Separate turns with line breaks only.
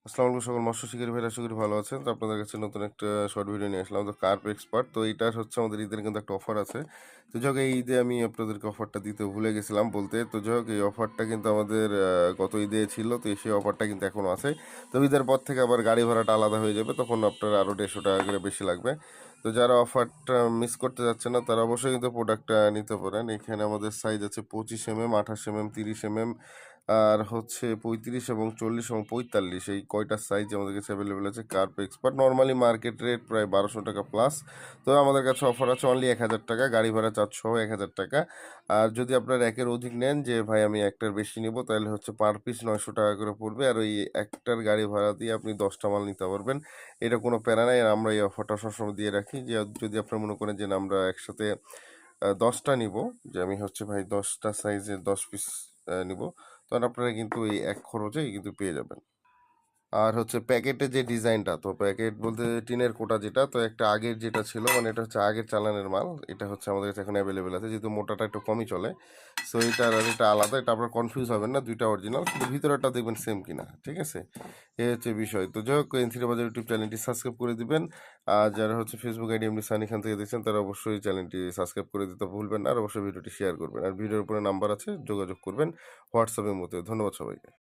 আসসালামু আলাইকুম সকল মৎস্য শিকারী ভাইরা, আশা করি ভালো আছেন। তো আপনাদের কাছে নতুন একটা শর্ট ভিডিও নিয়ে আসলাম। তো কার্প এক্সপার্ট, তো এইটার হচ্ছে আমাদের ঈদের কিন্তু একটা অফার আছে। তো যাই হোক, এই ঈদে আমি আপনাদেরকে অফারটা দিতে ভুলে গেছিলাম বলতে। তো যাই হোক, এই অফারটা কিন্তু আমাদের গত ঈদে ছিল। তো সেই অফারটা কিন্তু এখনো আছে। তো ঈদের পর থেকে আবার গাড়ি ভাড়াটা আলাদা হয়ে যাবে, তখন আপনার আরও 150 টাকা করে বেশি লাগবে। তো যারা অফারটা মিস করতে যাচ্ছে না তারা অবশ্যই কিন্তু প্রোডাক্টটা নিতে পারেন। এখানে আমাদের সাইজ আছে 25 mm, 28 mm, 30 mm, আর হচ্ছে 35 এবং 40 এবং 45, এই কয়টা সাইজ আমাদের কাছে অ্যাভেলেবেল আছে carp expert. Normally market rate প্রায় 1200 টাকা প্লাস। তো আমাদের কাছে অফার আছে অনলি 1000 টাকা, গাড়ি ভাড়া চার্জ সহ 1000 টাকা। আর যদি আপনার একের অধিক নেন, যে ভাই আমি একটার বেশি নিব, তাহলে হচ্ছে পার পিস 900 টাকা করে পড়বে। আর ওই একটার গাড়ি ভাড়া দিয়ে আপনি 10টা মাল নিতে পারবেন। এটা কোনো প্যারা নাই। আর আমরা এই অফারটা সবসময় দিয়ে রাখি যে যদি আপনার মনে করেন যে না, আমরা একসাথে 10টা নিব, যে আমি হচ্ছে ভাই 10টা সাইজের 10 পিস নিব, তখন আপনারা কিন্তু এই এক খরচেই কিন্তু পেয়ে যাবেন। আর হচ্ছে প্যাকেটের যে ডিজাইনটা, তো প্যাকেট বলতে টিনের কোটা যেটা, তো একটা আগের যেটা ছিল, মানে এটা হচ্ছে আগের চালানের মাল, এটা হচ্ছে আমাদের কাছে এখন অ্যাভেলেবেল আছে, যেহেতু মোটাটা একটু কমই চলে। সো এটার আর এটা আলাদা, এটা আপনার কনফিউজ হবেন না, দুইটা অরিজিনাল, কিন্তু ভিতরেরটা দেখবেন সেম কিনা, ঠিক আছে? এই হচ্ছে বিষয়। তো যাই হোক, এনথ্রি বাজার ইউটিউব চ্যানেলটি সাবস্ক্রাইব করে দিবেন। আর যারা হচ্ছে ফেসবুক আইডি এমনি সানি খান থেকে দেখছেন, তারা অবশ্যই চ্যানেলটি সাবস্ক্রাইব করে দিতে ভুলবেন না। আর অবশ্যই ভিডিওটি শেয়ার করবেন। আর ভিডিওর উপরে নাম্বার আছে, যোগাযোগ করবেন হোয়াটসঅ্যাপের মধ্যে। ধন্যবাদ সবাইকে।